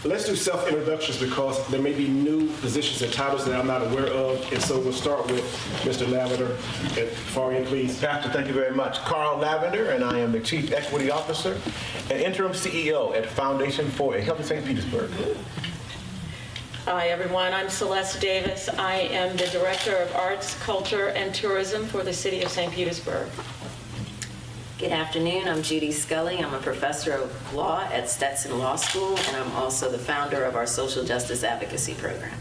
Let's do self-introductions because there may be new positions and titles that I'm not aware of. And so we'll start with Mr. Lavender. Far in, please. Pastor, thank you very much. Carl Lavender, and I am the Chief Equity Officer and Interim CEO at Foundation for a Healthy St. Petersburg. Hi, everyone. I'm Celeste Davis. I am the Director of Arts, Culture, and Tourism for the City of St. Petersburg. Good afternoon. I'm Judith Scully. I'm a professor of law at Stetson Law School, and I'm also the founder of our social justice advocacy program.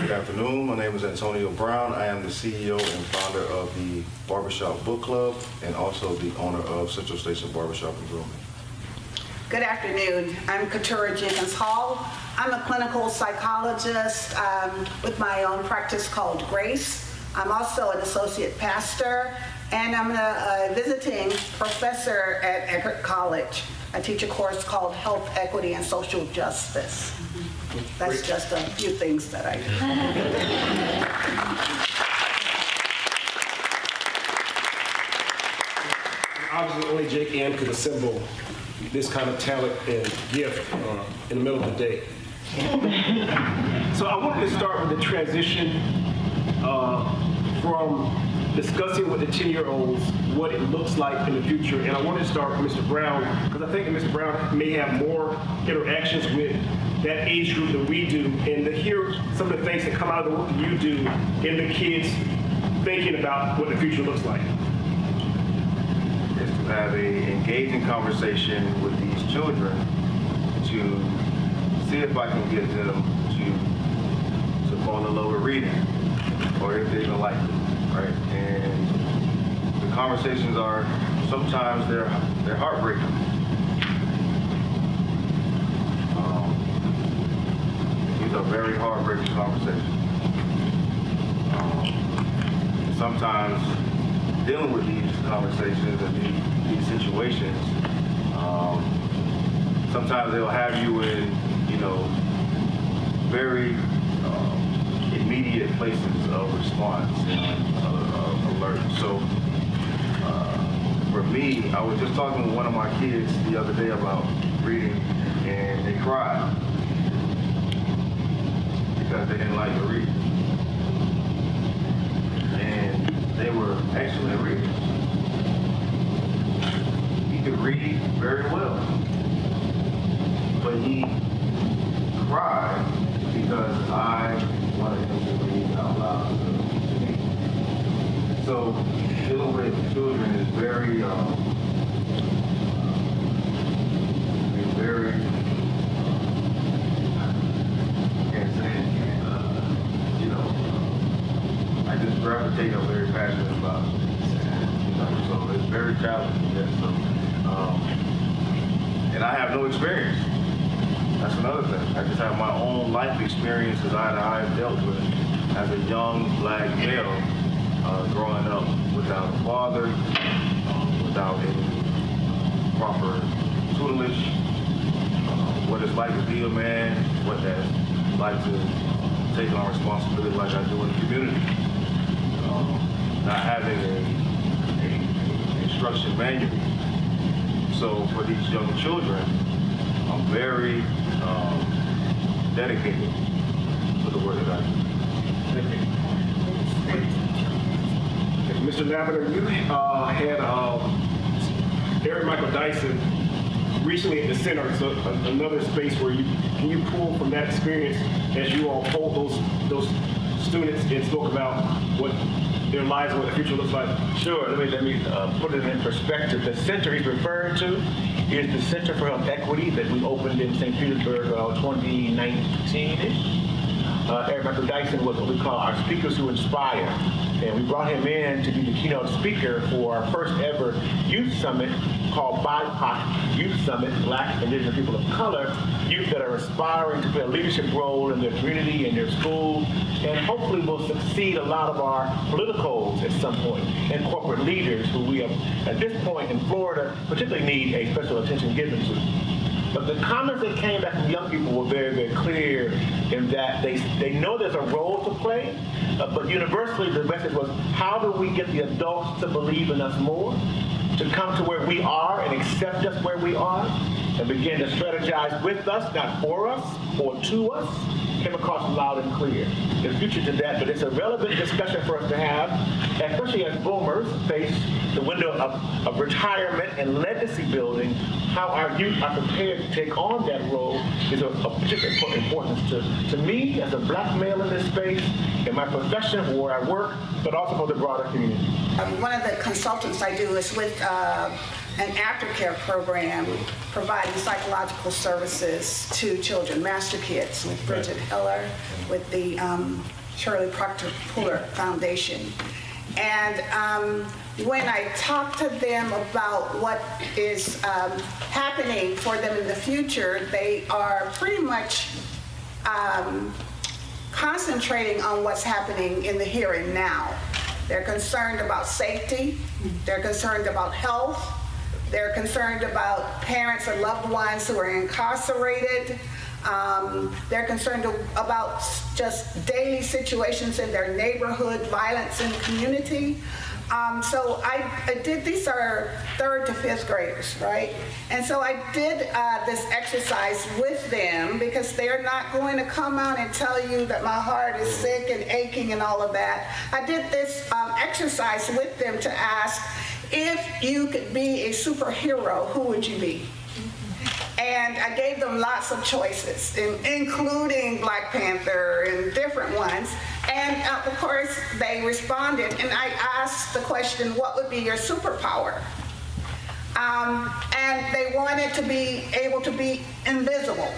Good afternoon. My name is Antonio Brown. I am the CEO and founder of the Barbershop Book Club and also the owner of Central Station Barbershop and Grooming. Good afternoon. I'm Katurah Jenkins Hall. I'm a clinical psychologist with my own practice called Grace. I'm also an associate pastor, and I'm a visiting professor at Eckerd College. I teach a course called Health, Equity, and Social Justice. That's just a few things that I do. Obviously, only Jake Ann could assemble this kind of talent and gift in the middle of the day. So I wanted to start with the transition from discussing with the 10-year-olds what it looks like in the future. And I wanted to start with Mr. Brown, because I think that Mr. Brown may have more interactions with that age group than we do, and to hear some of the things that come out of the work that you do in the kids thinking about what the future looks like. Is to have an engaging conversation with these children to see if I can get them to fall in love with reading, or if they even like it, right? And the conversations are sometimes they're heartbreaking. These are very heartbreaking conversations. Sometimes dealing with these conversations and these situations, sometimes they'll have you in, very immediate places of response and alert. So for me, I was just talking with one of my kids the other day about reading, and they cried because they didn't like to read. And they were excellent readers. He could read very well, but he cried because I wanted him to read out loud to me. So dealing with children is very, can't say it, I just gravitate, I'm very passionate about it. So it's very challenging, yes. So, and I have no experience. That's another thing. I just have my own life experiences I've dealt with as a young black male, growing up without a father, without any proper tutelage, what it's like to be a man, what it's like to take on responsibility like I do in the community. Not having an instruction manual. So for these young children, I'm very dedicated to the work that I do. Mr. Lavender, you had Eric Michael Dyson recently at the center, so another space where can you pull from that experience as you all polled those students and spoke about what their lives and what the future looks like? Sure. Let me put it in perspective. The center he's referring to is the Center for Health Equity that we opened in St. Petersburg 2019-ish. Eric Michael Dyson was what we call our Speakers Who Inspire. And we brought him in to be the keynote speaker for our first ever youth summit called BIPOC Youth Summit, Black and Indigenous People of Color, youth that are aspiring to play a leadership role in their community, in their school, and hopefully will succeed a lot of our politicals at some point, and corporate leaders who we have, at this point in Florida, particularly need a special attention given to. But the comments that came back from young people were very, very clear in that they know there's a role to play, but universally the message was, how do we get the adults to believe in us more, to come to where we are and accept us where we are, and began to strategize with us, not for us or to us, came across loud and clear. There's future to that, but it's a relevant discussion for us to have, especially as boomers face the window of retirement and legacy building. How our youth are prepared to take on that role is of particular importance to me as a black male in this space, in my profession, where I work, but also for the broader community. One of the consultants I do is with an aftercare program providing psychological services to children, Master Kids, with Pritchett with the Shirley Proctor Puller Foundation. And when I talk to them about what is happening for them in the future, they are pretty much concentrating on what's happening in the here and now. They're concerned about safety. They're concerned about health. They're concerned about parents and loved ones who are incarcerated. They're concerned about just daily situations in their neighborhood, violence in the community. So I did, these are 3rd to 5th graders, right? And so I did this exercise with them because they're not going to come out and tell you that my heart is sick and aching and all of that. I did this exercise with them to ask, if you could be a superhero, who would you be? And I gave them lots of choices, including Black Panther and different ones. And of course, they responded. And I asked the question, what would be your superpower? And they wanted to be able to be invisible.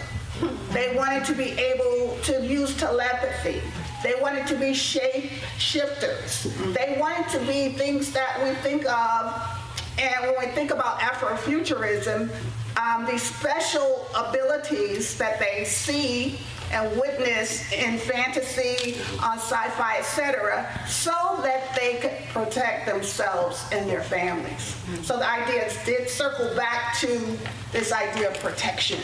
They wanted to be able to use telepathy. They wanted to be shape shifters. They wanted to be things that we think of, and when we think about Afrofuturism, these special abilities that they see and witness in fantasy, on sci-fi, etc., so that they could protect themselves and their families. So the ideas did circle back to this idea of protection.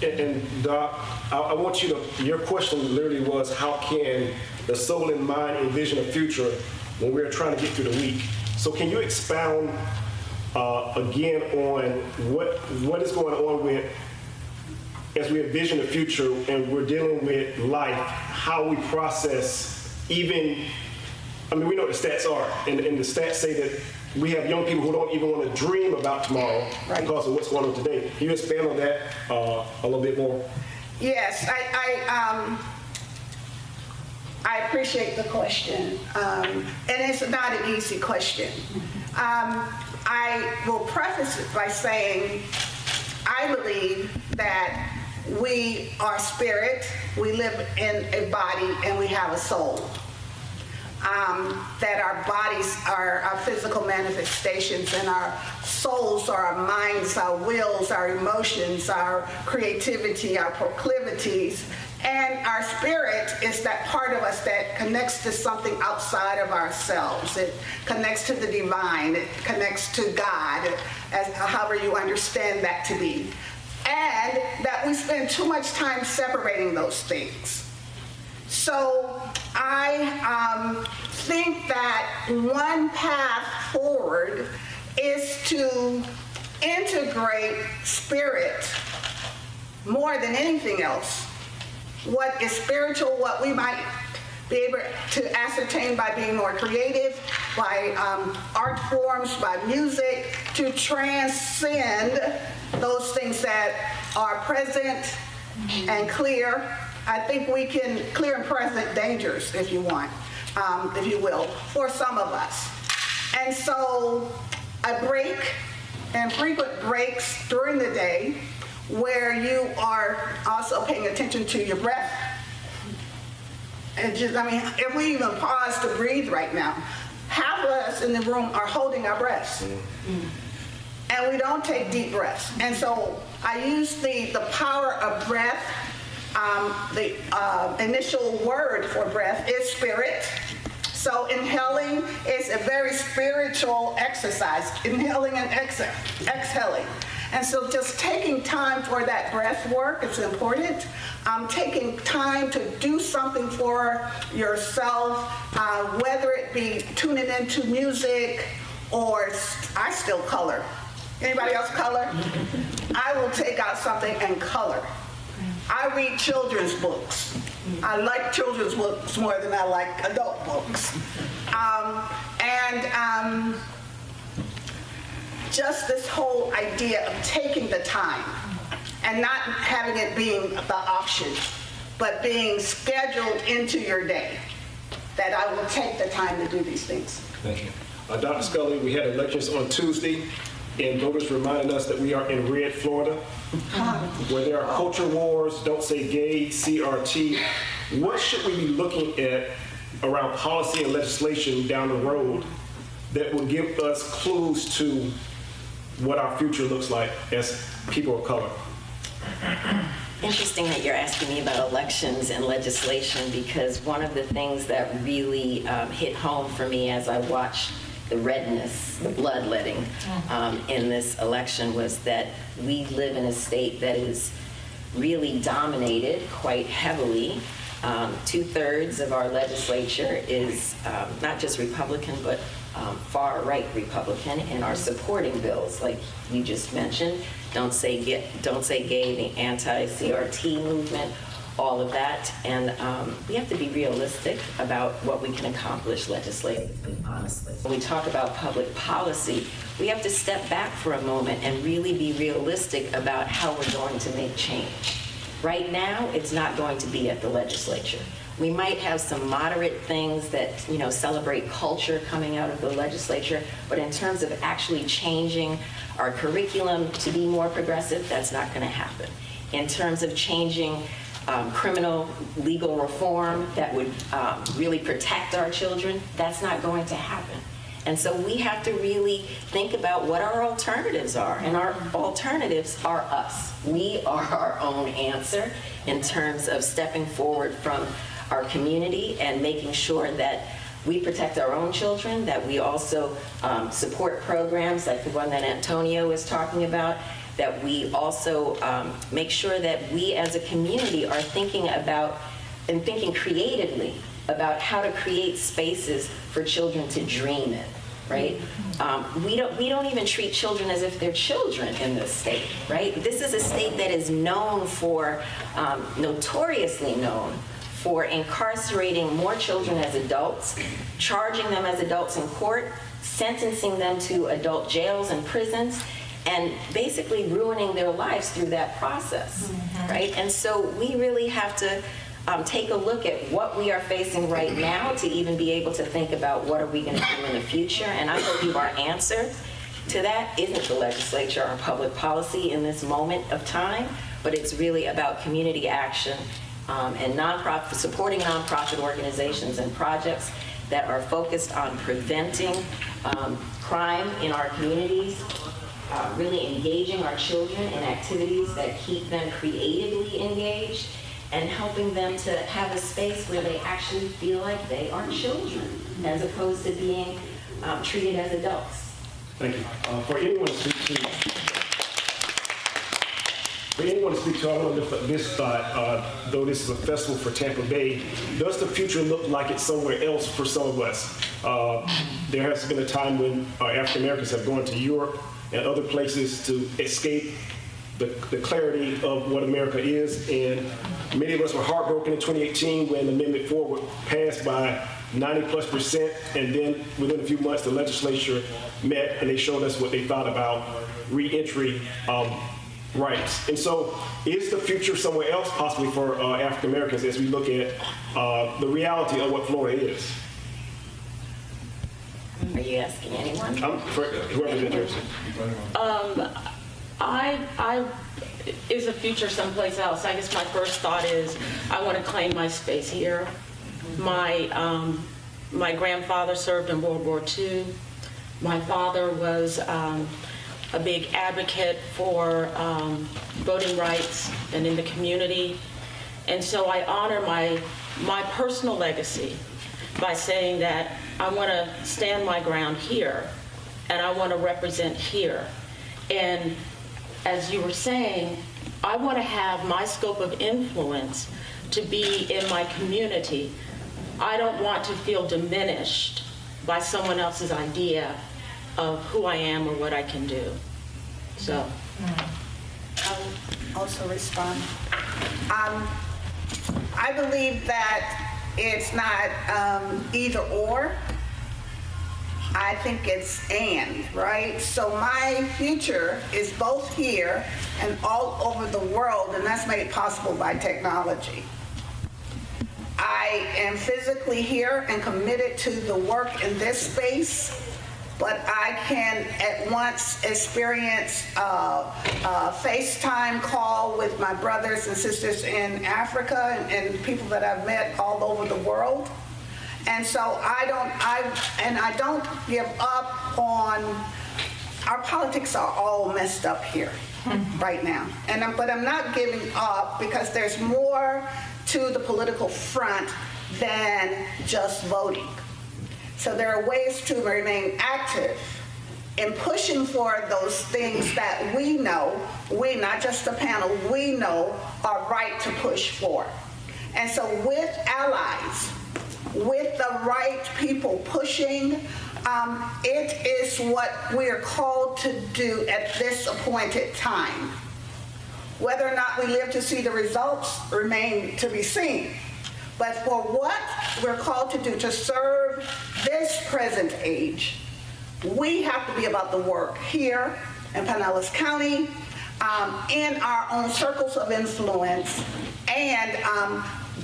And Doc, I want you to, your question literally was, how can the soul and mind envision a future when we're trying to get through the week? So can you expound again on what is going on with, as we envision the future and we're dealing with life, how we process even, I mean, we know what the stats are, and the stats say that we have young people who don't even want to dream about tomorrow because of what's going on today. Can you expand on that a little bit more? Yes, I appreciate the question, and it's not an easy question. I will preface it by saying I believe that we are spirit, we live in a body, and we have a soul. That our bodies are our physical manifestations, and our souls are our minds, our wills, our emotions, our creativity, our proclivities, and our spirit is that part of us that connects to something outside of ourselves. It connects to the divine, it connects to God, as however you understand that to be. And that we spend too much time separating those things. So I think that one path forward is to integrate spirit more than anything else. What is spiritual, what we might be able to ascertain by being more creative, by art forms, by music, to transcend those things that are present and clear. I think we can clear and present dangers, if you want, if you will, for some of us. And so a break and frequent breaks during the day where you are also paying attention to your breath. And just, I mean, if we even pause to breathe right now, half of us in the room are holding our breaths. And we don't take deep breaths. And so I use the power of breath. The initial word for breath is spirit. So inhaling is a very spiritual exercise, inhaling and exhaling. And so just taking time for that breath work is important. Taking time to do something for yourself, whether it be tuning into music or I still color. Anybody else color? I will take out something and color. I read children's books. I like children's books more than I like adult books. Just this whole idea of taking the time and not having it being the option, but being scheduled into your day, that I will take the time to do these things. Thank you. Dr. Scully, we had elections on Tuesday, and voters reminded us that we are in red Florida, where there are culture wars, don't say gay, CRT. What should we be looking at around policy and legislation down the road that will give us clues to what our future looks like as people of color? Interesting that you're asking me about elections and legislation, because one of the things that really hit home for me as I watched the redness, the bloodletting in this election was that we live in a state that is really dominated quite heavily. 2/3 of our legislature is not just Republican, but far-right Republican, and are supporting bills like you just mentioned. Don't say gay, the anti-CRT movement, all of that. And we have to be realistic about what we can accomplish legislatively, honestly. When we talk about public policy, we have to step back for a moment and really be realistic about how we're going to make change. Right now, it's not going to be at the legislature. We might have some moderate things that, celebrate culture coming out of the legislature, but in terms of actually changing our curriculum to be more progressive, that's not going to happen. In terms of changing criminal legal reform that would really protect our children, that's not going to happen. And so we have to really think about what our alternatives are, and our alternatives are us. We are our own answer in terms of stepping forward from our community and making sure that we protect our own children, that we also support programs like the one that Antonio was talking about, that we also make sure that we as a community are thinking about and thinking creatively about how to create spaces for children to dream in, right? We don't even treat children as if they're children in this state, right? This is a state that is known for, notoriously known for incarcerating more children as adults, charging them as adults in court, sentencing them to adult jails and prisons, and basically ruining their lives through that process, right? And so we really have to take a look at what we are facing right now to even be able to think about what are we going to do in the future. And I believe our answer to that isn't the legislature or public policy in this moment of time, but it's really about community action and supporting nonprofit organizations and projects that are focused on preventing crime in our communities, really engaging our children in activities that keep them creatively engaged, and helping them to have a space where they actually feel like they are children as opposed to being treated as adults. Thank you. For anyone to speak to, I want to lift up this thought, though this is a festival for Tampa Bay, does the future look like it's somewhere else for some of us? There has been a time when African Americans have gone to Europe and other places to escape the clarity of what America is, and many of us were heartbroken in 2018 when Amendment 4 was passed by 90+%, and then within a few months the legislature met and they showed us what they thought about re-entry rights. And so is the future somewhere else possibly for African Americans as we look at the reality of what Florida is? Are you asking anyone? For whoever's interested. Is a future someplace else? I guess my first thought is I want to claim my space here. My grandfather served in World War II. My father was a big advocate for voting rights and in the community. And so I honor my personal legacy by saying that I want to stand my ground here and I want to represent here. And as you were saying, I want to have my scope of influence to be in my community. I don't want to feel diminished by someone else's idea of who I am or what I can do. So, I'll also respond. I believe that it's not either or. I think it's and, right? So my future is both here and all over the world, and that's made possible by technology. I am physically here and committed to the work in this space, but I can at once experience a FaceTime call with my brothers and sisters in Africa and people that I've met all over the world. And so I don't give up on, our politics are all messed up here right now. But I'm not giving up because there's more to the political front than just voting. So there are ways to remain active in pushing for those things that we know, not just the panel, we know are right to push for. And so with allies, with the right people pushing, it is what we're called to do at this appointed time. Whether or not we live to see the results remain to be seen. But for what we're called to do, to serve this present age, we have to be about the work here in Pinellas County, in our own circles of influence, and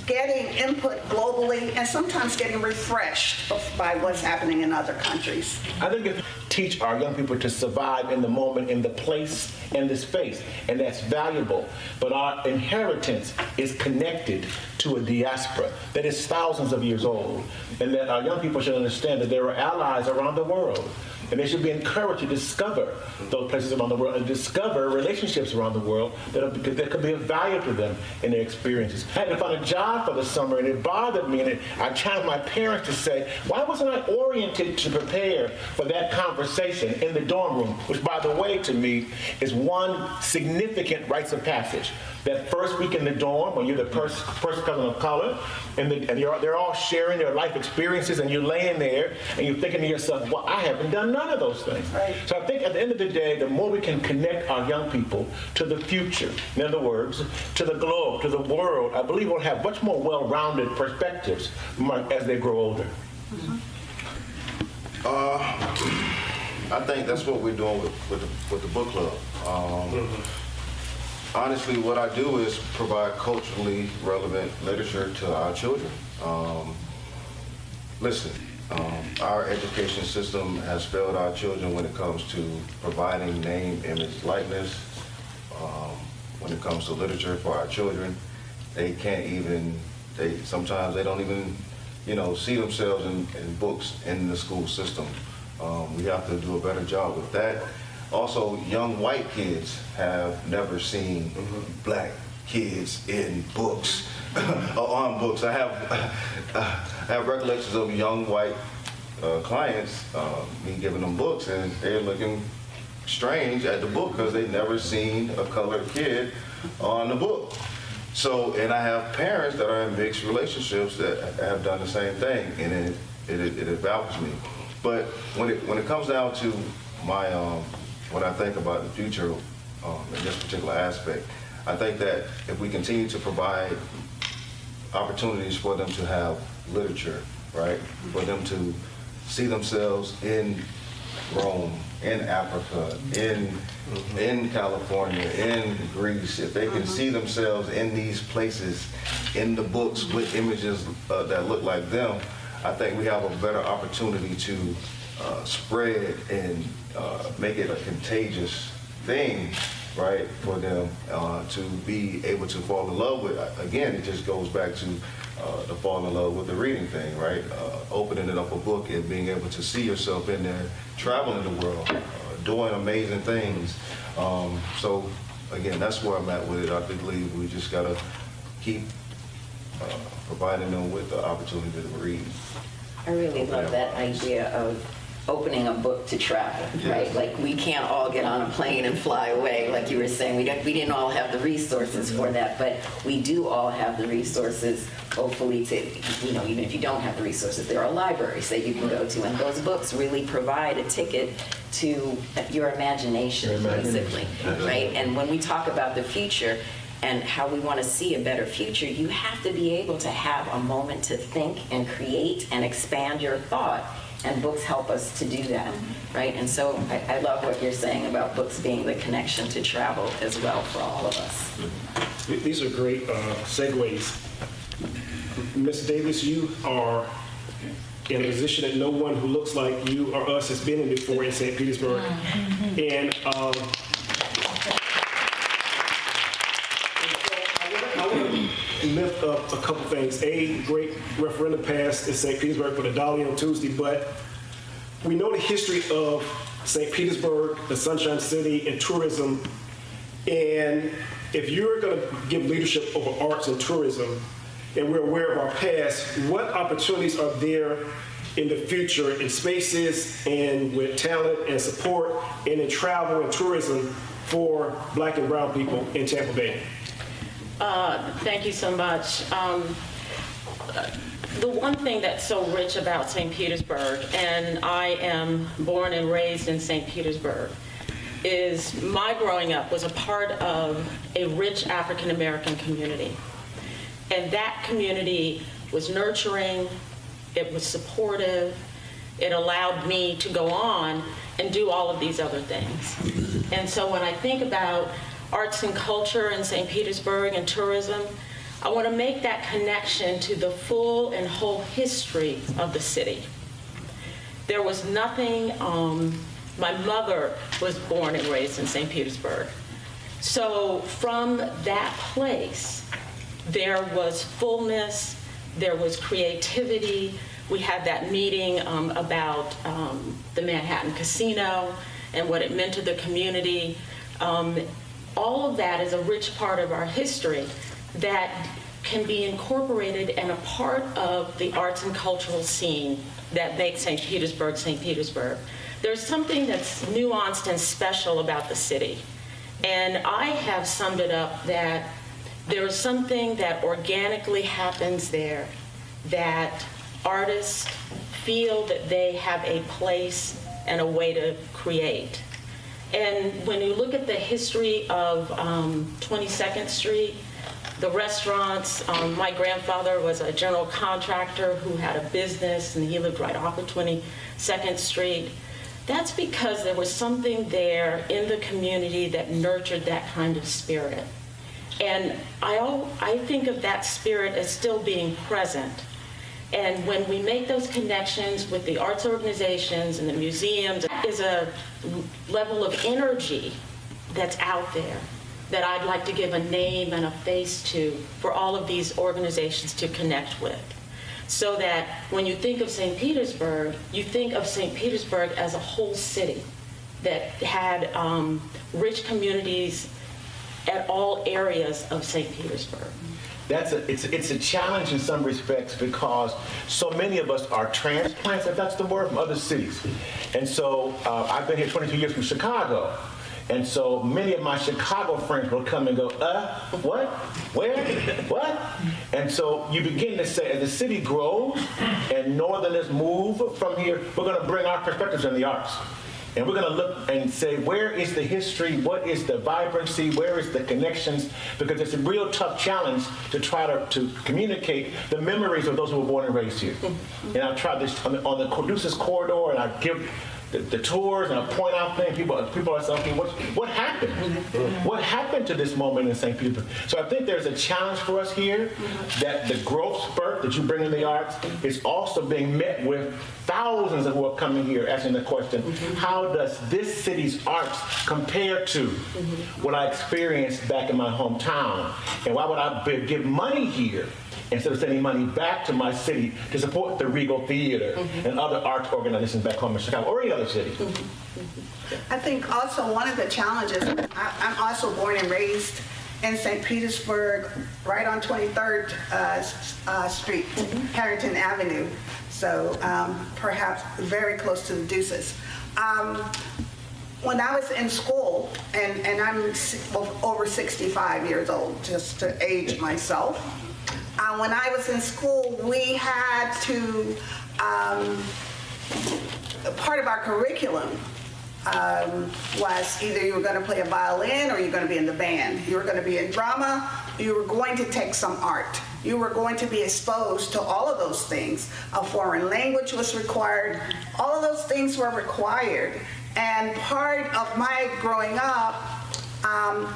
getting input globally, and sometimes getting refreshed by what's happening in other countries. I think it teach our young people to survive in the moment, in the place, in the space, and that's valuable. But our inheritance is connected to a diaspora that is thousands of years old, and that our young people should understand that there are allies around the world, and they should be encouraged to discover those places around the world and discover relationships around the world that could be of value to them in their experiences. I had to find a job for the summer, and it bothered me, and I challenged my parents to say, why wasn't I oriented to prepare for that conversation in the dorm room, which, by the way, to me, is one significant rites of passage. That first week in the dorm, when you're the first person of color, and they're all sharing their life experiences, and you're laying there, and you're thinking to yourself, well, I haven't done none of those things. Right. So I think at the end of the day, the more we can connect our young people to the future, in other words, to the globe, to the world, I believe we'll have much more well-rounded perspectives as they grow older. I think that's what we're doing with the book club. Honestly, what I do is provide culturally relevant literature to our children. Listen, our education system has failed our children when it comes to providing name, image, likeness. When it comes to literature for our children, sometimes they don't even, see themselves in books in the school system. We have to do a better job with that. Also, young white kids have never seen black kids in books or on books. I have recollections of young white clients, me giving them books, and they're looking strange at the book because they've never seen a colored kid on the book. So, and I have parents that are in mixed relationships that have done the same thing, and it baffles me. But when it comes down to my what I think about the future in this particular aspect, I think that if we continue to provide opportunities for them to have literature, right, for them to see themselves in Rome, in Africa, in California, in Greece, if they can see themselves in these places, in the books with images that look like them, I think we have a better opportunity to spread and make it a contagious thing, right, for them to be able to fall in love with. Again, it just goes back to the fall in love with the reading thing, right? Opening it up a book and being able to see yourself in there, traveling the world, doing amazing things. So, again, that's where I'm at with it. I believe we just got to keep providing them with the opportunity to read. I really love that idea of opening a book to travel, right? Like, we can't all get on a plane and fly away, like you were saying. We didn't all have the resources for that, but we do all have the resources, hopefully, to, even if you don't have the resources, there are libraries that you can go to, and those books really provide a ticket to your imagination, basically, right? And when we talk about the future and how we want to see a better future, you have to be able to have a moment to think and create and expand your thought. And books help us to do that, right? And so I love what you're saying about books being the connection to travel as well for all of us. These are great segues. Ms. Davis, you are in a position that no one who looks like you or us has been in before in St. Petersburg. And I want to lift up a couple things. A great referendum passed in St. Petersburg for the Dolly on Tuesday, but we know the history of St. Petersburg, the Sunshine City, and tourism. And if you're going to give leadership over arts and tourism, and we're aware of our past, what opportunities are there in the future in spaces and with talent and support and in travel and tourism for Black and brown people in Tampa Bay? Thank you so much. The one thing that's so rich about St. Petersburg, and I am born and raised in St. Petersburg, is my growing up was a part of a rich African American community. And that community was nurturing, it was supportive, it allowed me to go on and do all of these other things. And so when I think about arts and culture in St. Petersburg and tourism, I want to make that connection to the full and whole history of the city. There was nothing, my mother was born and raised in St. Petersburg. So from that place, there was fullness, there was creativity. We had that meeting about the Manhattan Casino and what it meant to the community. All of that is a rich part of our history that can be incorporated and a part of the arts and cultural scene that makes St. Petersburg, St. Petersburg. There's something that's nuanced and special about the city. And I have summed it up that there's something that organically happens there that artists feel that they have a place and a way to create. And when you look at the history of 22nd Street, the restaurants, my grandfather was a general contractor who had a business and he lived right off of 22nd Street. That's because there was something there in the community that nurtured that kind of spirit. And I think of that spirit as still being present. And when we make those connections with the arts organizations and the museums, that is a level of energy that's out there that I'd like to give a name and a face to for all of these organizations to connect with. So that when you think of St. Petersburg, you think of St. Petersburg as a whole city that had rich communities at all areas of St. Petersburg. It's a challenge in some respects because so many of us are transplants, if that's the word, from other cities. And so I've been here 22 years from Chicago. And so many of my Chicago friends will come and go, what? Where? What? And so you begin to say, as the city grows and Northerners move from here, we're going to bring our perspectives in the arts. And we're going to look and say, where is the history? What is the vibrancy? Where is the connections? Because it's a real tough challenge to try to communicate the memories of those who were born and raised here. And I've tried this on the Caduceus corridor, and I give the tours, and I point out things. People are saying, what happened? What happened to this moment in St. Petersburg? So I think there's a challenge for us here that the growth spurt that you bring in the arts is also being met with thousands who are coming here asking the question, how does this city's arts compare to what I experienced back in my hometown? And why would I give money here instead of sending money back to my city to support the Regal Theater and other arts organizations back home in Chicago or any other city? I think also one of the challenges, I'm also born and raised in St. Petersburg, right on 23rd Street, Harrington Avenue. So perhaps very close to the Deuces. When I was in school, and I'm over 65 years old, just to age myself, when I was in school, we had to, part of our curriculum was either you were going to play a violin or you're going to be in the band. You were going to be in drama, you were going to take some art. You were going to be exposed to all of those things. A foreign language was required. All of those things were required. And part of my growing up,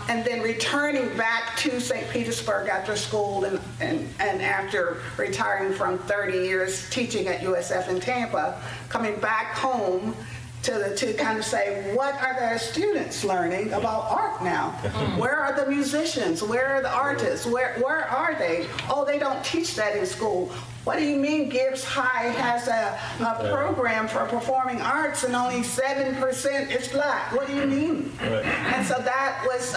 and then returning back to St. Petersburg after school and after retiring from 30 years teaching at USF in Tampa, coming back home to kind of say, what are the students learning about art now? Where are the musicians? Where are the artists? Where are they? Oh, they don't teach that in school. What do you mean Gibbs High has a program for performing arts and only 7% is black? What do you mean? Right. And so that was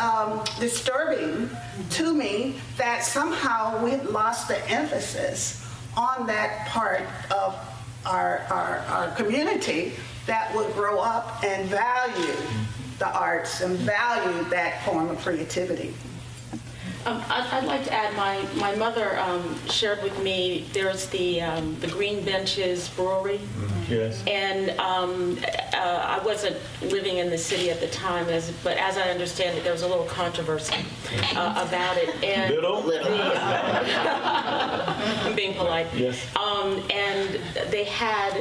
disturbing to me that somehow we had lost the emphasis on that part of our community that would grow up and value the arts and value that form of creativity. I'd like to add, my mother shared with me, there's the Green Benches Brewery. Yes. And I wasn't living in the city at the time, but as I understand it, there was a little controversy about it. And I'm being polite. Yes. And they had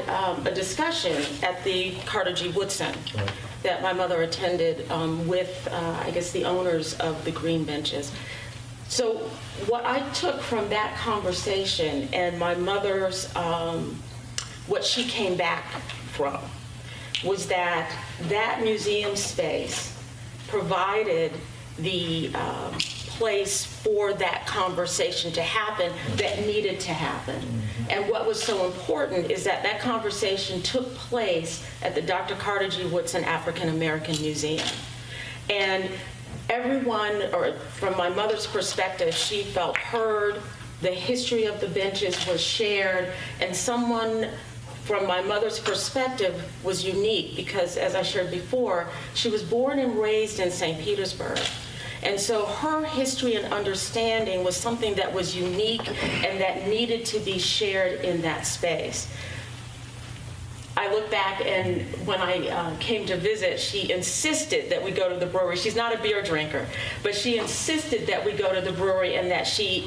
a discussion at the Carter G. Woodson that my mother attended with, I guess, the owners of the Green Benches. So what I took from that conversation and my mother's, what she came back from, was that museum space provided the place for that conversation to happen that needed to happen. And what was so important is that that conversation took place at the Dr. Carter G. Woodson African American Museum. And everyone, or from my mother's perspective, she felt heard, the history of the benches was shared, and someone from my mother's perspective was unique because, as I shared before, she was born and raised in St. Petersburg. And so her history and understanding was something that was unique and that needed to be shared in that space. I look back, and when I came to visit, she insisted that we go to the brewery. She's not a beer drinker, but she insisted that we go to the brewery and that she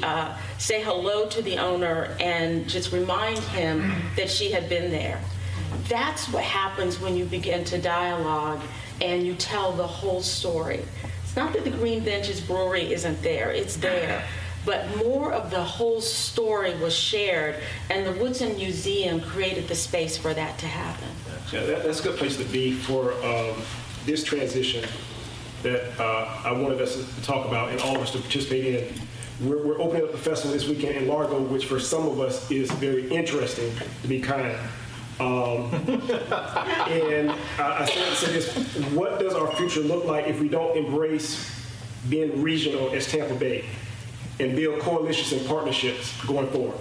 say hello to the owner and just remind him that she had been there. That's what happens when you begin to dialogue and you tell the whole story. It's not that the Green Benches Brewery isn't there, it's there. But more of the whole story was shared, and the Woodson Museum created the space for that to happen. Yeah, that's a good place to be for this transition that I wanted us to talk about and all of us to participate in. We're opening up the festival this weekend in Largo, which for some of us is very interesting, to be kind. And I say this, what does our future look like if we don't embrace being regional as Tampa Bay and build coalitions and partnerships going forward?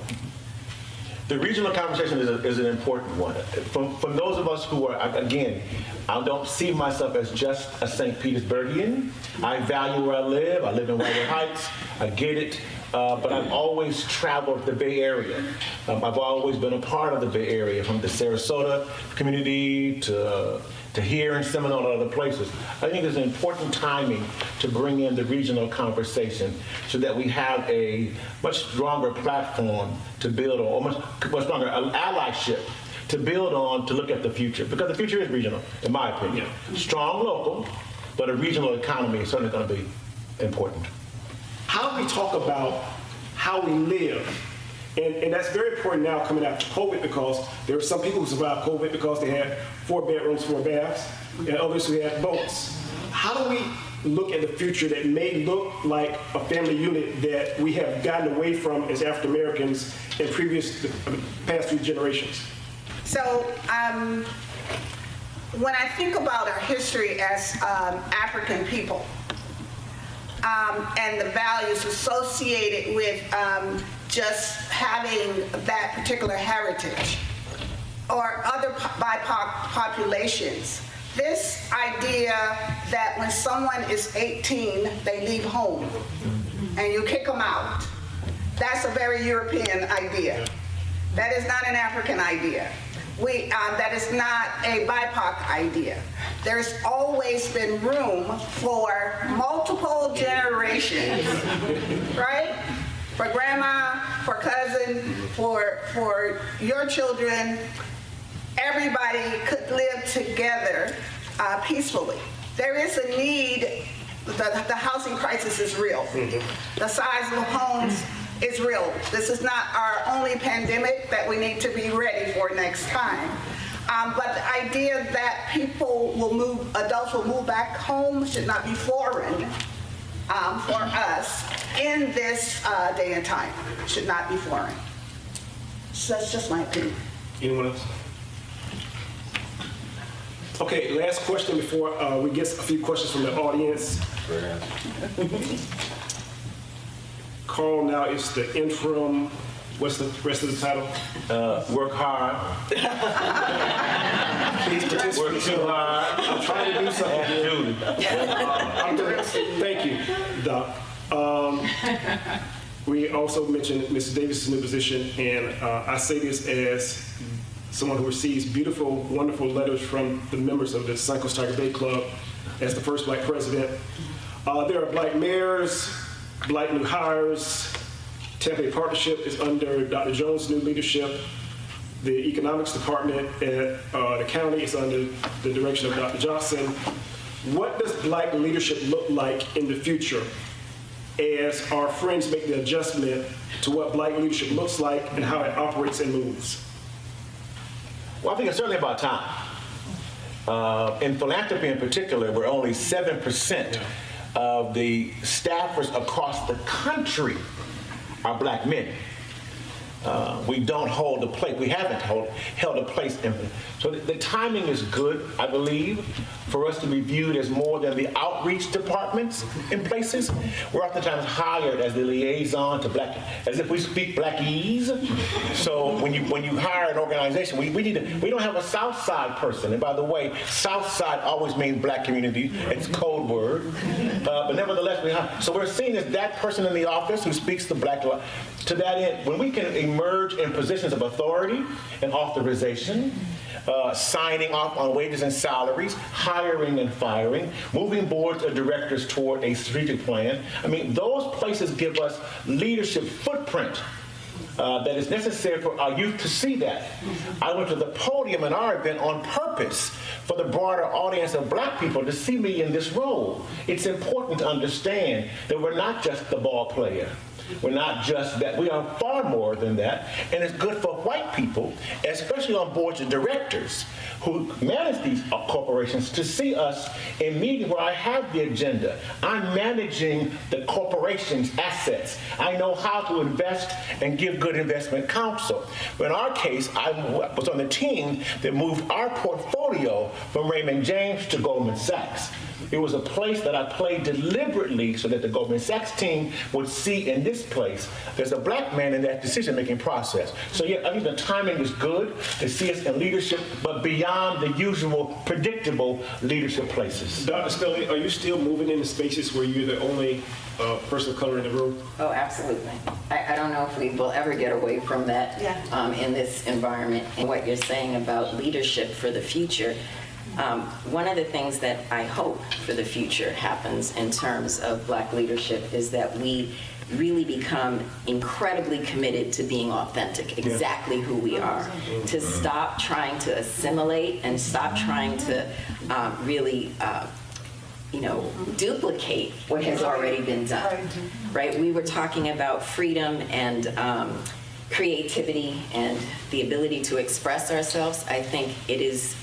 The regional conversation is an important one. From those of us who are, again, I don't see myself as just a St. Petersburgian. I value where I live. I live in Whitewood Heights. I get it. But I've always traveled the Bay Area. I've always been a part of the Bay Area, from the Sarasota community to here in Seminole and other places. I think it's an important timing to bring in the regional conversation so that we have a much stronger platform to build on, or much stronger allyship to build on to look at the future. Because the future is regional, in my opinion. Strong local, but a regional economy is certainly going to be important. How do we talk about how we live? And that's very important now coming after COVID, because there are some people who survived COVID because they had 4 bedrooms, 4 baths, and others who had boats. How do we look at the future that may look like a family unit that we have gotten away from as African Americans in past 3 generations? So when I think about our history as African people, and the values associated with just having that particular heritage or other BIPOC populations. This idea that when someone is 18, they leave home and you kick them out, that's a very European idea. That is not an African idea. That is not a BIPOC idea. There's always been room for multiple generations, right? For grandma, for cousin, for your children. Everybody could live together peacefully. There is a need. The housing crisis is real. The size of the homes is real. This is not our only pandemic that we need to be ready for next time. But the idea that adults will move back home should not be foreign for us in this day and time. Should not be foreign. So that's just my opinion. Anyone else? Okay, last question before we get a few questions from the audience. Carl now is the interim, what's the rest of the title? Work hard. Please participate. Work too hard. I'm trying to do something here. Thank you, Doc. We also mentioned Mr. Davis' new position, and I say this as someone who receives beautiful, wonderful letters from the members of the Suncoast Tiger Bay Club as the first Black president. There are Black mayors, Black new hires. Tampa Partnership is under Dr. Jones' new leadership. The economics department at the county is under the direction of Dr. Johnson. What does Black leadership look like in the future as our friends make the adjustment to what Black leadership looks like and how it operates and moves? Well, I think it's certainly about time. In philanthropy in particular, where only 7% of the staffers across the country are Black men. We don't hold a place. We haven't held a place in. So the timing is good, I believe, for us to be viewed as more than the outreach departments in places. We're oftentimes hired as the liaison to Black, as if we speak Blackese. So when you hire an organization, we don't have a South Side person. And by the way, South Side always means Black community. It's a code word. But nevertheless, so we're seen as that person in the office who speaks the Black. To that end, when we can emerge in positions of authority and authorization, signing off on wages and salaries, hiring and firing, moving boards of directors toward a strategic plan. I mean, those places give us leadership footprint that is necessary for our youth to see that. I went to the podium in our event on purpose for the broader audience of Black people to see me in this role. It's important to understand that we're not just the ball player. We're not just that. We are far more than that. And it's good for white people, especially on boards of directors who manage these corporations, to see us in meetings where I have the agenda. I'm managing the corporation's assets. I know how to invest and give good investment counsel. But in our case, I was on the team that moved our portfolio from Raymond James to Goldman Sachs. It was a place that I played deliberately so that the Goldman Sachs team would see in this place there's a Black man in that decision-making process. So yeah, I think the timing is good to see us in leadership, but beyond the usual predictable leadership places. Dr. Scully, are you still moving into spaces where you're the only person of color in the room? Oh, absolutely. I don't know if we will ever get away from that in this environment. And what you're saying about leadership for the future, one of the things that I hope for the future happens in terms of Black leadership is that we really become incredibly committed to being authentic, exactly who we are, to stop trying to assimilate and stop trying to really duplicate what has already been done, right? We were talking about freedom and creativity and the ability to express ourselves. I think it is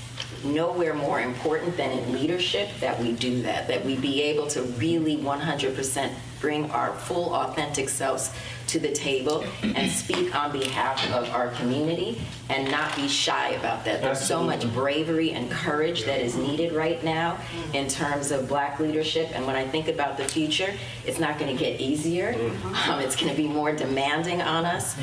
nowhere more important than in leadership that we do that we be able to really 100% bring our full, authentic selves to the table and speak on behalf of our community and not be shy about that. There's so much bravery and courage that is needed right now in terms of Black leadership. And when I think about the future, it's not going to get easier. It's going to be more demanding on us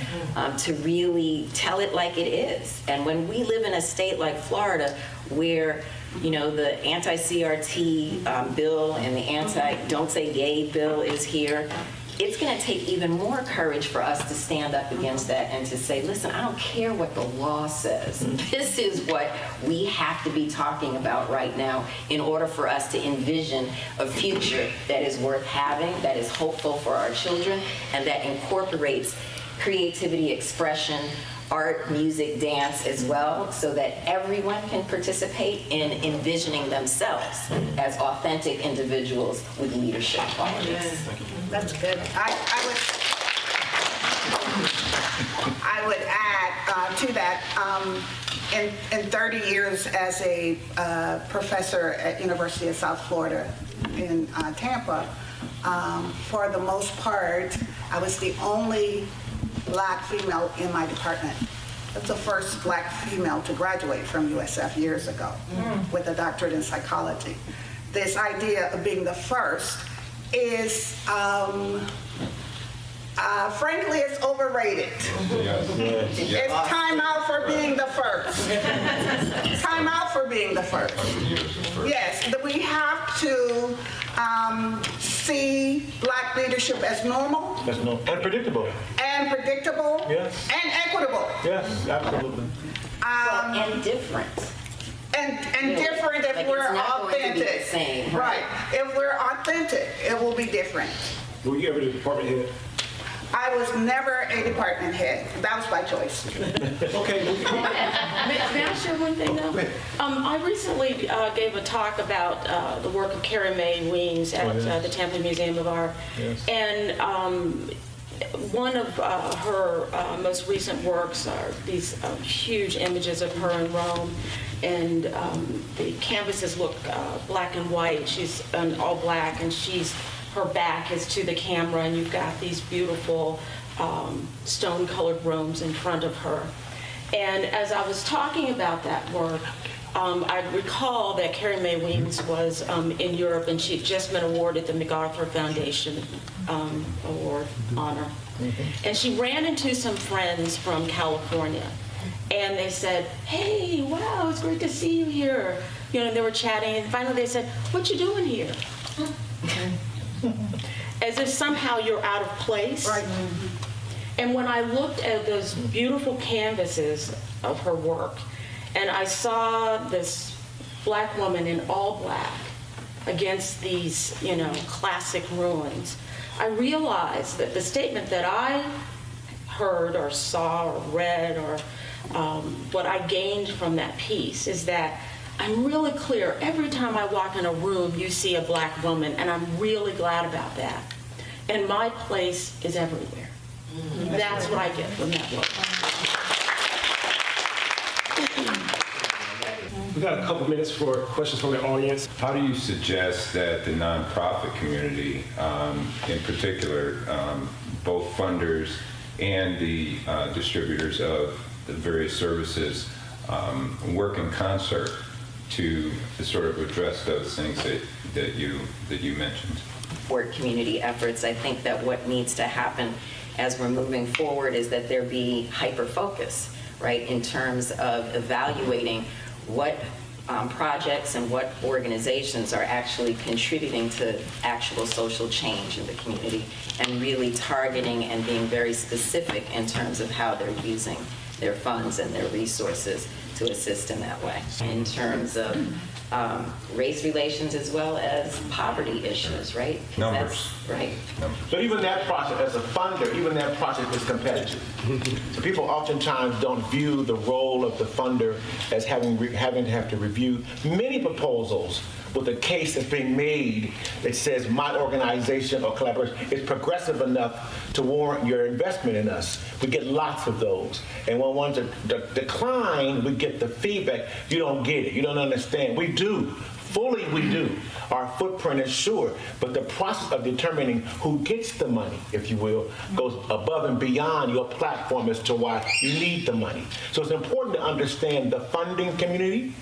to really tell it like it is. And when we live in a state like Florida where the anti-CRT bill and the anti-don't say gay bill is here, it's going to take even more courage for us to stand up against that and to say, listen, I don't care what the law says. This is what we have to be talking about right now in order for us to envision a future that is worth having, that is hopeful for our children, and that incorporates creativity, expression, art, music, dance as well, so that everyone can participate in envisioning themselves as authentic individuals with leadership qualities. That's good. I would add to that, in 30 years as a professor at University of South Florida in Tampa, for the most part, I was the only Black female in my department. That's the first Black female to graduate from USF years ago with a doctorate in psychology. This idea of being the first is, frankly, it's overrated. It's time out for being the first. Time out for being the first. Yes, we have to see Black leadership as normal. That's no, and predictable. And predictable. Yes. And equitable. Yes, absolutely. And different. And different if Like we're it's not going to be authentic. the same, Right. If we're authentic, it will be different. Were you ever the department head? I was never a department head. That was my choice. Okay. May I share one thing though? I recently gave a talk about the work of Carrie Mae Weems at the Tampa Museum of Art. Yes. And one of her most recent works are these huge images of her in Rome. And the canvases look black and white. She's all black, and her back is to the camera, and you've got these beautiful stone-colored rooms in front of her. And as I was talking about that work, I recall that Carrie Mae Weems was in Europe, and she'd just been awarded the MacArthur Foundation Award honor. And she ran into some friends from California, and they said, "Hey, wow, it's great to see you here." And they were chatting, and finally they said, "What you doing here?" As if somehow you're out of place. Right. And when I looked at those beautiful canvases of her work, and I saw this Black woman in all black against these, classic ruins, I realized that the statement that I heard or saw or read or what I gained from that piece is that I'm really clear. Every time I walk in a room, you see a Black woman, and I'm really glad about that. And my place is everywhere. That's what I get from that work. We got a couple minutes for questions from the audience. How do you suggest that the nonprofit community, in particular, both funders and the distributors of the various services, work in concert to sort of address those things that you mentioned? For community efforts, I think that what needs to happen as we're moving forward is that there be hyper-focus, right, in terms of evaluating what projects and what organizations are actually contributing to actual social change in the community, and really targeting and being very specific in terms of how they're using their funds and their resources to assist in that way. In terms of race relations as well as poverty issues, right? 'Cause Numbers. Right. But even that process, as a funder, even that process is competitive. So people oftentimes don't view the role of the funder as having to have to review many proposals with a case that's being made that says my organization or collaboration is progressive enough to warrant your investment in us. We get lots of those. And when ones decline, we get the feedback, you don't get it, you don't understand. We do Fully we do. Our footprint is sure, but the process of determining who gets the money, if you will, goes above and beyond your platform as to why you need the money. So it's important to understand the funding community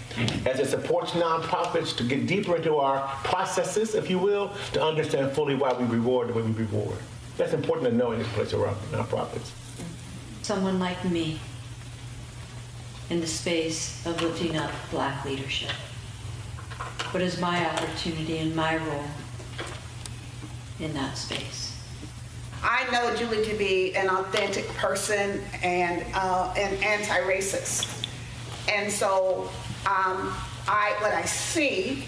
as it supports nonprofits, to get deeper into our processes, if you will, to understand fully why we reward the way we reward. That's important to know in this place around nonprofits. Someone like me in the space of lifting up Black leadership. What is my opportunity and my role in that space? I know Julie to be an authentic person and an anti-racist. And so what I see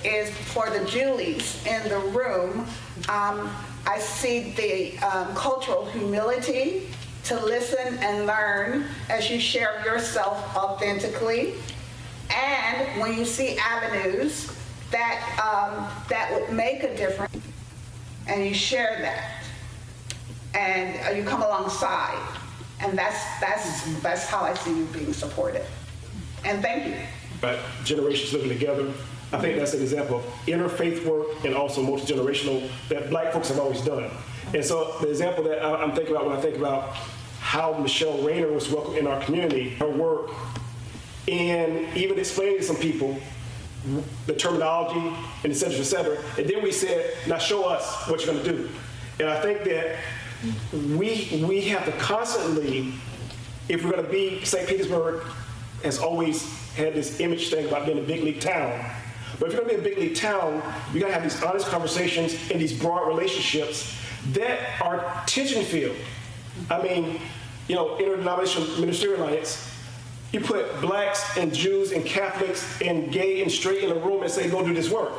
is for the Julies in the room, I see the cultural humility to listen and learn as you share yourself authentically. And when you see avenues that would make a difference, and you share that, and you come alongside, and that's how I see you being supported. And thank you. But generations living together, I think that's an example of interfaith work and also multi-generational that Black folks have always done. And so the example that I'm thinking about when I think about how Michelle Rayner was welcomed in our community, her work, and even explaining to some people the terminology and et cetera, and then we said, now show us what you're gonna do. And I think that we have to constantly, if we're gonna be, St. Petersburg has always had this image thing about being a big league town, but if you're gonna be a big league town, you gotta have these honest conversations and these broad relationships that are tension-filled. I mean, you know, Interdenominational Ministerial Alliance, you put Blacks and Jews and Catholics and gay and straight in a room and say, go do this work.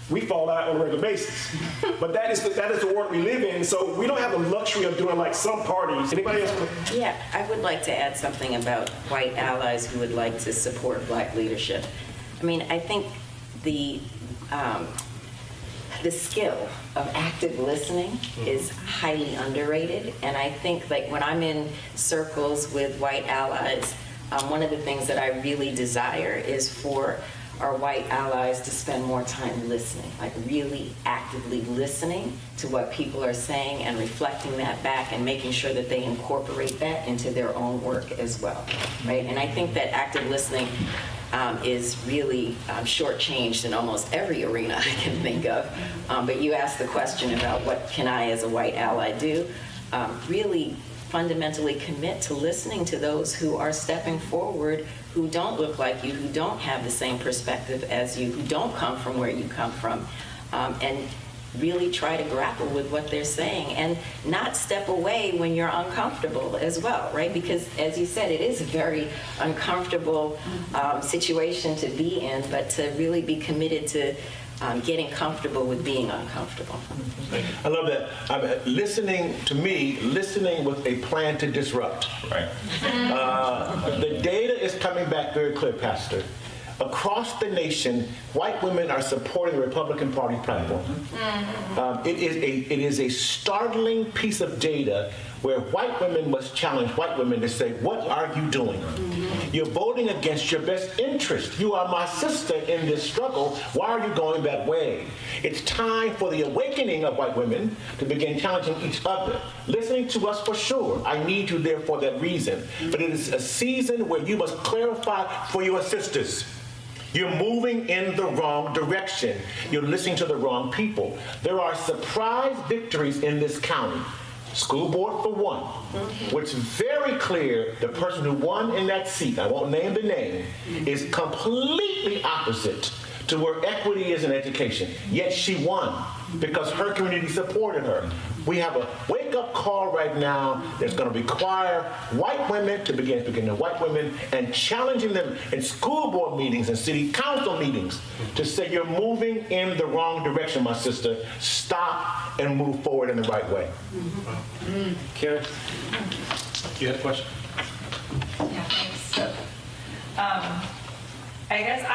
We fall out on a regular basis. But that is the world we live in, so we don't have the luxury of doing like some parties. Anybody else? Yeah, I would like to add something about white allies who would like to support Black leadership. I mean, I think the skill of active listening is highly underrated, and I think like when I'm in circles with white allies, one of the things that I really desire is for our white allies to spend more time listening, like really actively listening to what people are saying and reflecting that back and making sure that they incorporate that into their own work as well, right? And I think that active listening is really shortchanged in almost every arena I can think of. But you asked the question about what can I as a white ally do? Really fundamentally commit to listening to those who are stepping forward, who don't look like you, who don't have the same perspective as you, who don't come from where you come from, and really try to grapple with what they're saying and not step away when you're uncomfortable as well, right? Because as you said, it is a very uncomfortable situation to be in, but to really be committed to getting comfortable with being uncomfortable. I love that. Listening, to me, listening with a plan to disrupt. Right. The data is coming back very clear, Pastor. Across the nation, white women are supporting the Republican Party platform. It is a startling piece of data where white women must challenge white women to say, what are you doing? You're voting against your best interest. You are my sister in this struggle. Why are you going that way? It's time for the awakening of white women to begin challenging each other. Listening to us for sure. I need you there for that reason. But it is a season where you must clarify for your sisters. You're moving in the wrong direction. You're listening to the wrong people. There are surprise victories in this county. School board for one, which is very clear the person who won in that seat, I won't name the name, is completely opposite to where equity is in education. Yet she won because her community supported her. We have a wake-up call right now that's going to require white women to begin speaking to white women and challenging them in school board meetings and city council meetings to say, you're moving in the wrong direction, my sister. Stop and move forward in the right way. Karen, you had a question? Yeah, thanks. So, I guess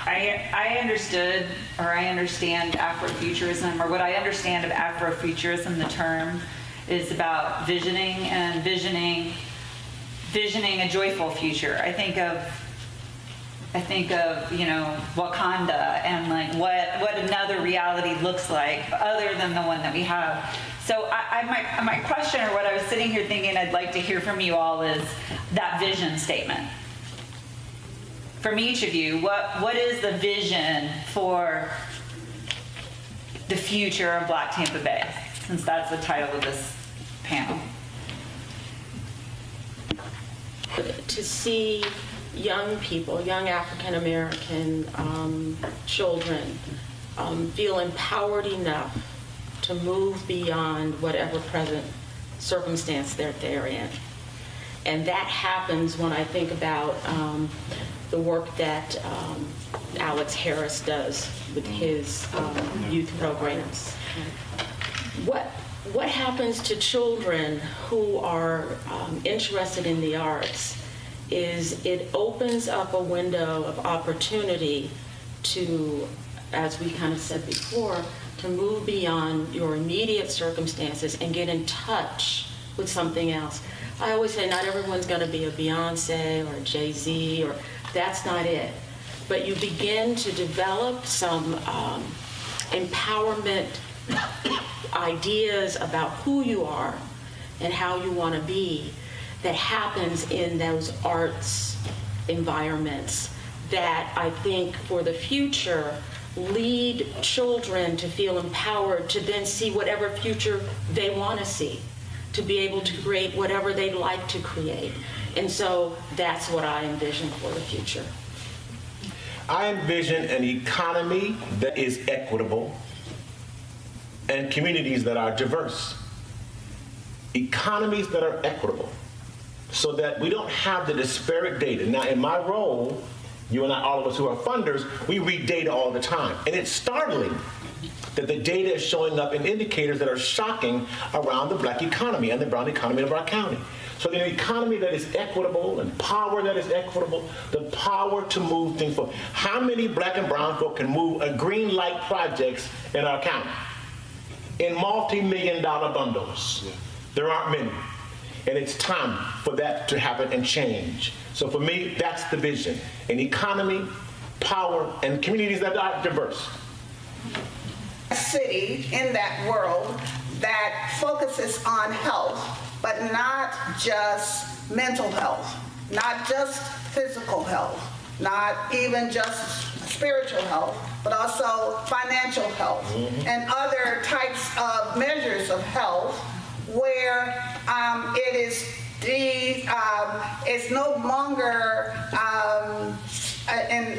I understood, or I understand Afrofuturism, or what I understand of Afrofuturism, the term, is about visioning a joyful future. I think of I think of, Wakanda and like what another reality looks like other than the one that we have. So my question, or what I was sitting here thinking I'd like to hear from you all, is that vision statement. From each of you, what is the vision for the future of Black Tampa Bay, since that's the title of this panel? To see young people, young African American children feel empowered enough to move beyond whatever present circumstance they're in. And that happens when I think about the work that Alex Harris does with his youth programs. What happens to children who are interested in the arts is it opens up a window of opportunity to, as we kind of said before, to move beyond your immediate circumstances and get in touch with something else. I always say not everyone's going to be a Beyonce or a Jay-Z, or that's not it. But you begin to develop some empowerment ideas about who you are and how you want to be that happens in those arts environments that I think for the future lead children to feel empowered to then see whatever future they want to see, to be able to create whatever they'd like to create. And so that's what I envision for the future. I envision an economy that is equitable and communities that are diverse. Economies that are equitable, so that we don't have the disparate data. Now, in my role, you and I, all of us who are funders, we read data all the time. And it's startling that the data is showing up in indicators that are shocking around the Black economy and the brown economy of our county. So the economy that is equitable and power that is equitable, the power to move things forward. How many Black and brown folk can move a green light projects in our county in multi-million-dollar bundles? Yeah. There aren't many. And it's time for that to happen and change. So for me, that's the vision. An economy, power, and communities that are diverse. A city in that world that focuses on health, but not just mental health, not just physical health, not even just spiritual health, but also financial health and other types of measures of health where it is it's no longer in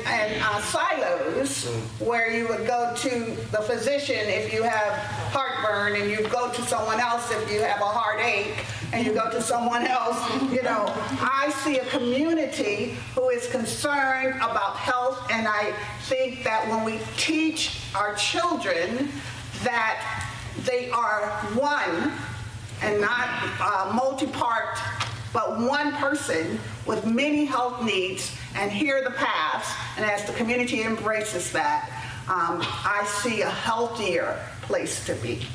silos where you would go to the physician if you have heartburn, and you go to someone else if you have a heartache, and you go to someone else. I see a community who is concerned about health, and I think that when we teach our children that they are one and not multi-part, but one person with many health needs, and hear the paths, and as the community embraces that, I see a healthier place to be.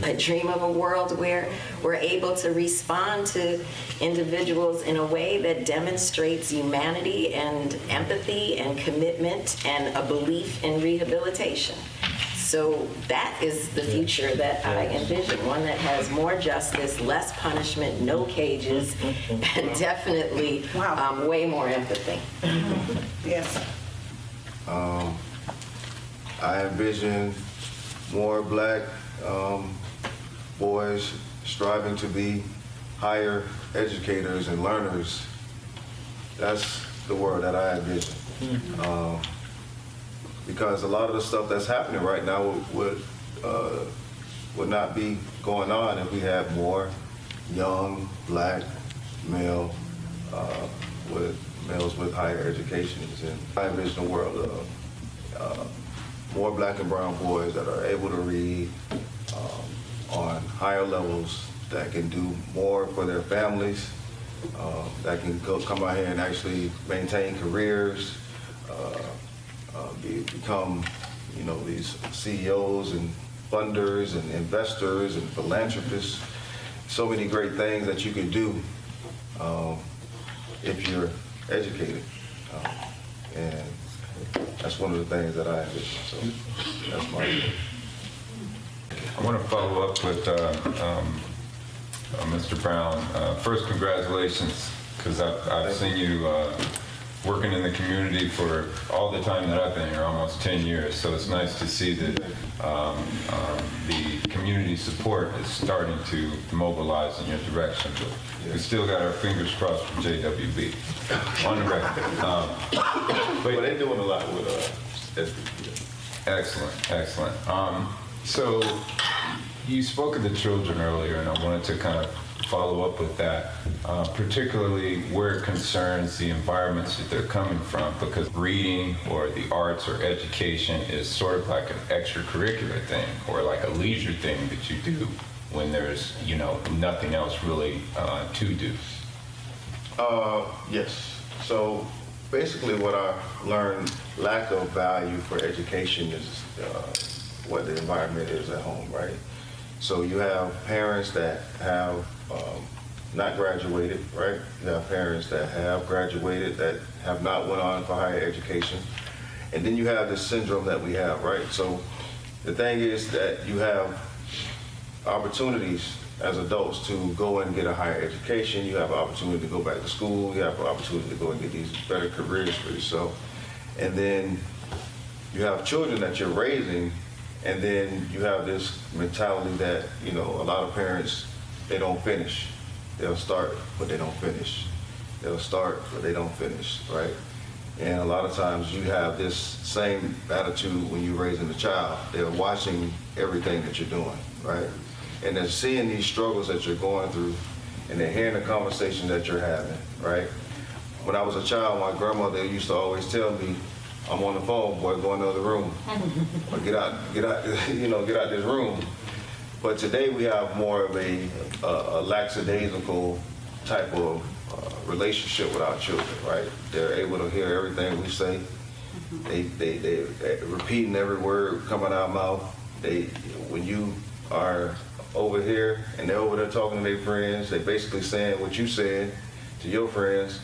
I dream of a world where we're able to respond to individuals in a way that demonstrates humanity and empathy and commitment and a belief in rehabilitation. So that is the future that I envision, one that has more justice, less punishment, no cages, and definitely way more empathy. Yes. I envision more Black boys striving to be higher educators and learners. That's the world that I envision. Because a lot of the stuff that's happening right now would not be going on if we had more young Black males with higher educations. And I envision a world of more Black and brown boys that are able to read on higher levels, that can do more for their families, that can come out here and actually maintain careers, become, these CEOs and funders and investors and philanthropists. So many great things that you can do if you're educated. And that's one of the things that I envision. So that's my view. I want to follow up with Mr. Brown. First, congratulations, because I've seen you working in the community for all the time that I've been here, almost 10 years. So it's nice to see that the community support is starting to mobilize in your direction. But we still got our fingers crossed for JWB on the record. But they're doing a lot with SBP. Excellent. So you spoke of the children earlier, and I wanted to kind of follow up with that, particularly where it concerns the environments that they're coming from, because reading or the arts or education is sort of like an extracurricular thing or like a leisure thing that you do when there's, nothing else really to do. Yes. So basically what I learned, lack of value for education is what the environment is at home, right? So you have parents that have not graduated, right? You have parents that have graduated that have not went on for higher education. And then you have this syndrome that we have, right? So the thing is that you have opportunities as adults to go and get a higher education. You have an opportunity to go back to school. You have an opportunity to go and get these better careers for yourself. And then you have children that you're raising, and then you have this mentality that, a lot of parents, they don't finish. They'll start, but they don't finish. They'll start, but they don't finish, right? And a lot of times you have this same attitude when you're raising a child. They're watching everything that you're doing, right? And they're seeing these struggles that you're going through, and they're hearing the conversation that you're having, right? When I was a child, my grandmother used to always tell me, I'm on the phone, boy, go in the other room. Or get out this room. But today we have more of a lackadaisical type of relationship with our children, right? They're able to hear everything we say. They're repeating every word coming out of mouth. When you are over here and they're over there talking to their friends, they're basically saying what you said to your friends.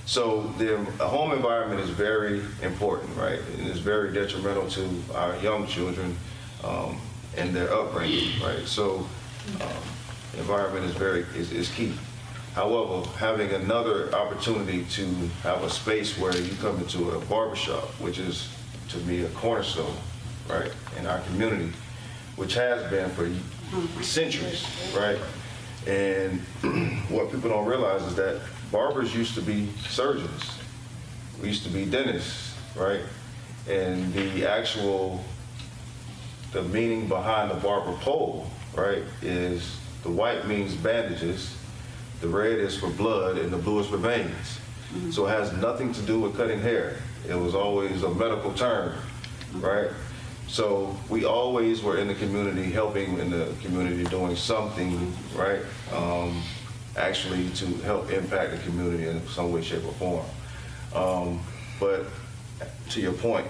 So the home environment is very important, right? And it's very detrimental to our young children and their upbringing, right? So the environment is key. However, having another opportunity to have a space where you come into a barbershop, which is to me a cornerstone, right, in our community, which has been for centuries, right? And what people don't realize is that barbers used to be surgeons. We used to be dentists, right? And the meaning behind the barber pole, right, is the white means bandages, the red is for blood, and the blue is for veins. So it has nothing to do with cutting hair. It was always a medical term, right? So we always were in the community, helping in the community, doing something, right, actually to help impact the community in some way, shape, or form. But to your point,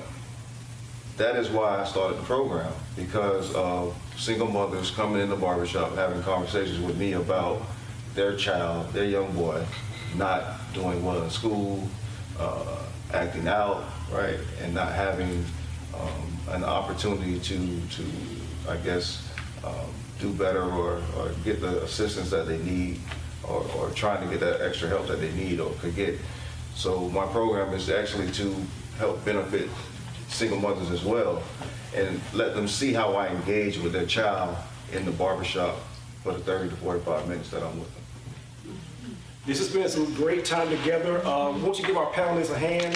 that is why I started the program, because of single mothers coming in the barbershop, having conversations with me about their child, their young boy, not doing well in school, acting out, right, and not having an opportunity to I guess, do better or get the assistance that they need, or trying to get that extra help that they need or could get. So my program is actually to help benefit single mothers as well, and let them see how I engage with their child in the barbershop for the 30 to 45 minutes that I'm with them. This has been some great time together. Won't you give our panelists a hand?